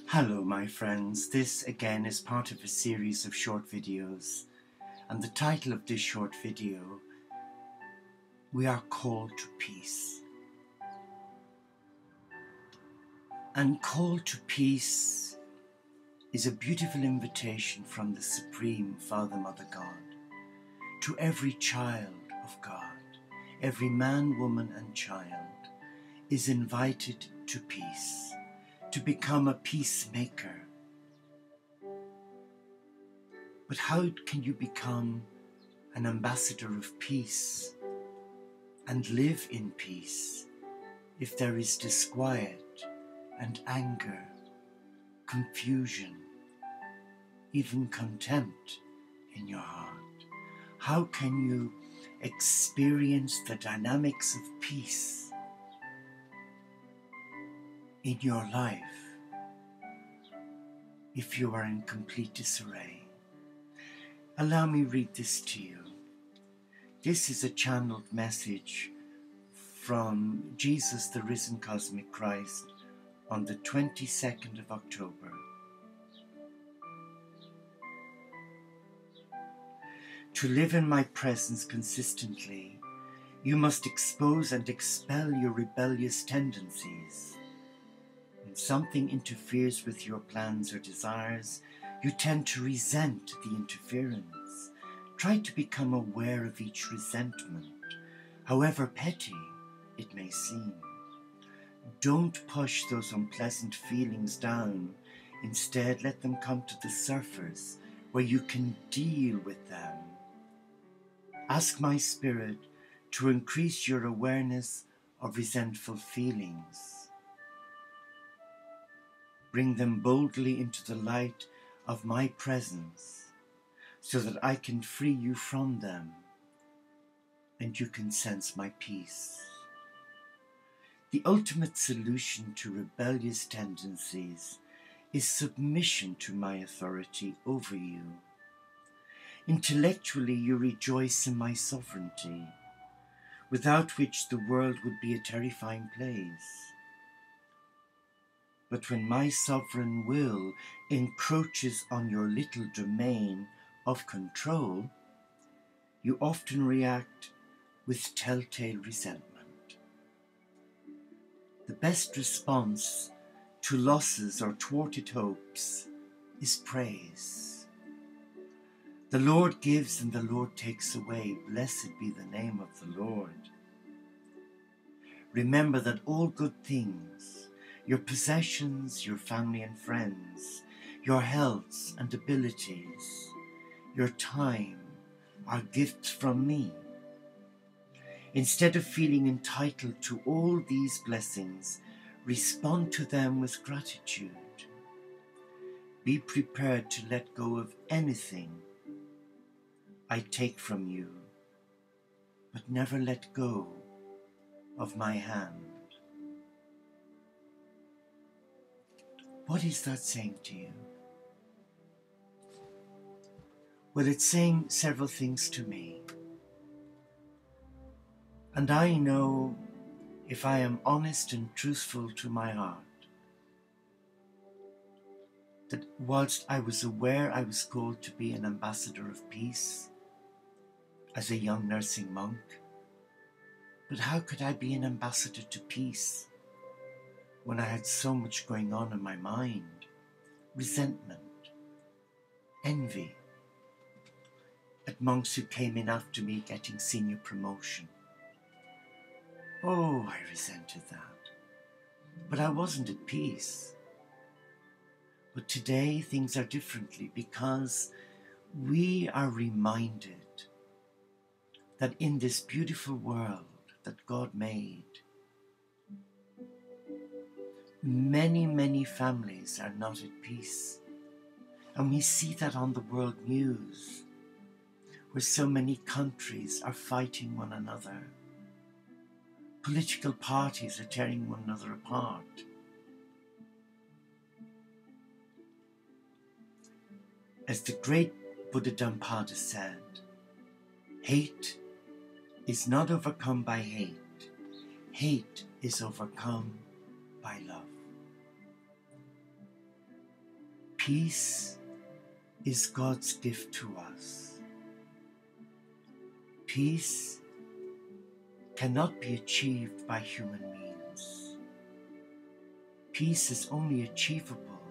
Hello my friends, this again is part of a series of short videos, and the title of this short video, We Are Called to Peace. And call to peace is a beautiful invitation from the Supreme Father, Mother God to every child of God. Every man, woman and child is invited to peace, to become a peacemaker. But how can you become an ambassador of peace and live in peace if there is disquiet and anger, confusion, even contempt in your heart? How can you experience the dynamics of peace in your life if you are in complete disarray? Allow me read this to you. This is a channeled message from Jesus, the Risen Cosmic Christ, on the 22nd of October. To live in my presence consistently, you must expose and expel your rebellious tendencies. When something interferes with your plans or desires, you tend to resent the interference. Try to become aware of each resentment, however petty it may seem. Don't push those unpleasant feelings down. Instead, let them come to the surface where you can deal with them. Ask my Spirit to increase your awareness of resentful feelings. Bring them boldly into the light of my presence so that I can free you from them and you can sense my peace. The ultimate solution to rebellious tendencies is submission to my authority over you. Intellectually, you rejoice in my sovereignty, without which the world would be a terrifying place. But when my sovereign will encroaches on your little domain of control, you often react with telltale resentment. The best response to losses or thwarted hopes is praise. The Lord gives and the Lord takes away. Blessed be the name of the Lord. Remember that all good things, your possessions, your family and friends, your health and abilities, your time, are gifts from me. Instead of feeling entitled to all these blessings, respond to them with gratitude. Be prepared to let go of anything I take from you, but never let go of my hand. What is that saying to you? Well, it's saying several things to me. And I know, if I am honest and truthful to my heart, that whilst I was aware I was called to be an ambassador of peace as a young nursing monk, but how could I be an ambassador to peace when I had so much going on in my mind? Resentment, envy at monks who came in after me getting senior promotion. Oh, I resented that. But I wasn't at peace. But today things are differently because we are reminded that in this beautiful world that God made, many, many families are not at peace. And we see that on the world news, where so many countries are fighting one another. Political parties are tearing one another apart. As the great Buddha Dhammapada said, hate is not overcome by hate. Hate is overcome by love. Peace is God's gift to us. Peace cannot be achieved by human means. Peace is only achievable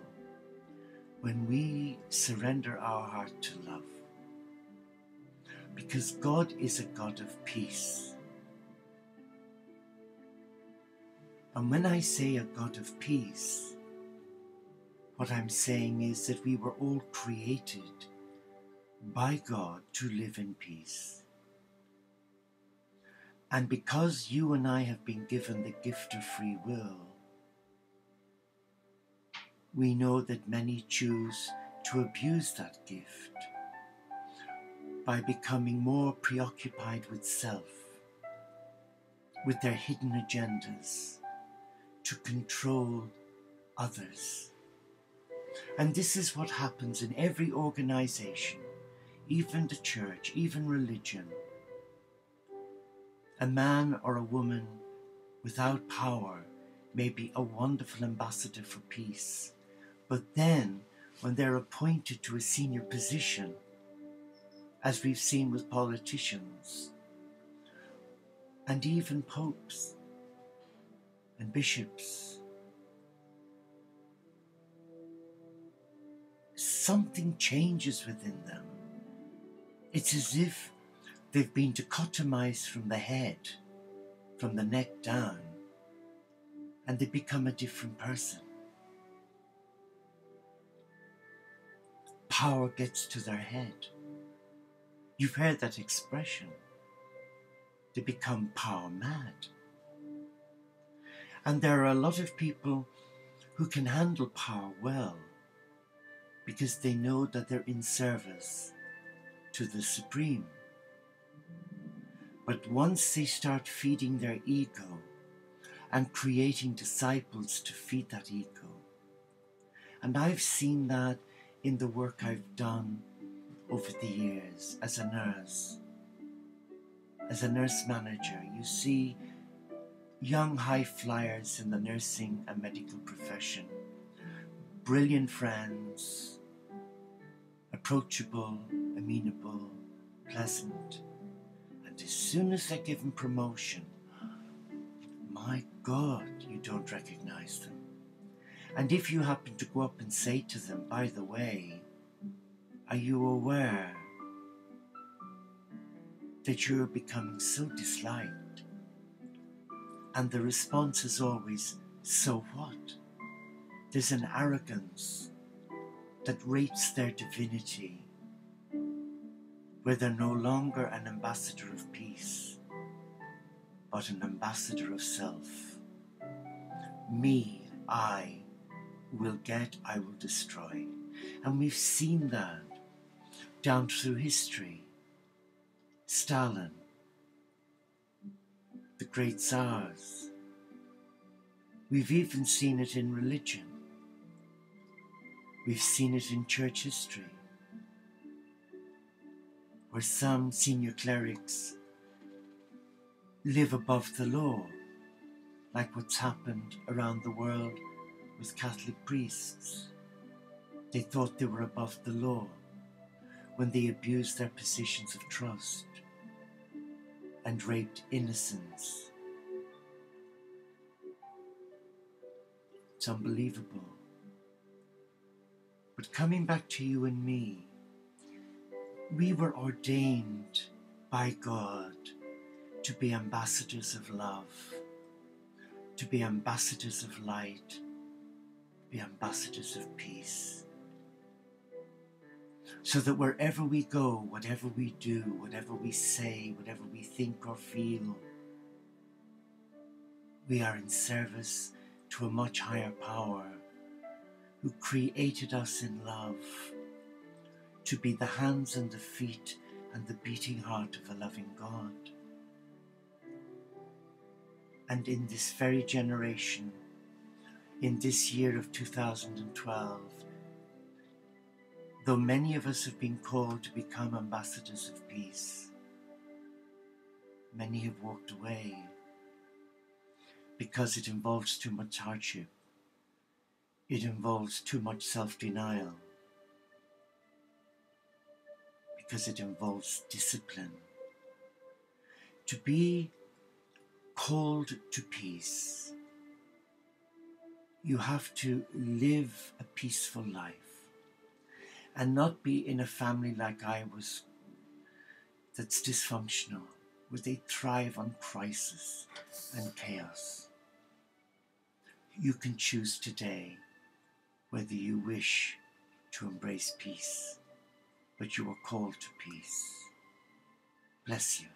when we surrender our heart to love. Because God is a God of peace. And when I say a God of peace, what I'm saying is that we were all created by God to live in peace. And because you and I have been given the gift of free will, we know that many choose to abuse that gift by becoming more preoccupied with self, with their hidden agendas, to control others. And this is what happens in every organization, even the church, even religion. A man or a woman without power may be a wonderful ambassador for peace, but then when they're appointed to a senior position, as we've seen with politicians, and even popes and bishops, something changes within them. It's as if they've been dichotomized from the head, from the neck down, and they become a different person. Power gets to their head. You've heard that expression. They become power mad. And there are a lot of people who can handle power well because they know that they're in service to the Supreme. But once they start feeding their ego and creating disciples to feed that ego, and I've seen that in the work I've done over the years as a nurse manager, you see young high flyers in the nursing and medical profession, brilliant friends, approachable, amenable, pleasant, and as soon as they're given promotion, my God, you don't recognize them. And if you happen to go up and say to them, by the way, are you aware that you're becoming so disliked? And the response is always, so what? There's an arrogance that rates their divinity, where they're no longer an ambassador of peace, but an ambassador of self. Me, I will get, I will destroy. And we've seen that down through history. Stalin, the great Tsars. We've even seen it in religion. We've seen it in church history, where some senior clerics live above the law, like what's happened around the world with Catholic priests. They thought they were above the law when they abused their positions of trust and raped innocents. It's unbelievable. But coming back to you and me, we were ordained by God to be ambassadors of love, to be ambassadors of light, to be ambassadors of peace. So that wherever we go, whatever we do, whatever we say, whatever we think or feel, we are in service to a much higher power who created us in love to be the hands and the feet and the beating heart of a loving God. And in this very generation, in this year of 2012, though many of us have been called to become ambassadors of peace, many have walked away because it involves too much hardship. It involves too much self-denial. because it involves discipline. To be called to peace, you have to live a peaceful life and not be in a family like I was, that's dysfunctional, where they thrive on crisis and chaos. You can choose today whether you wish to embrace peace, but you are called to peace. Bless you.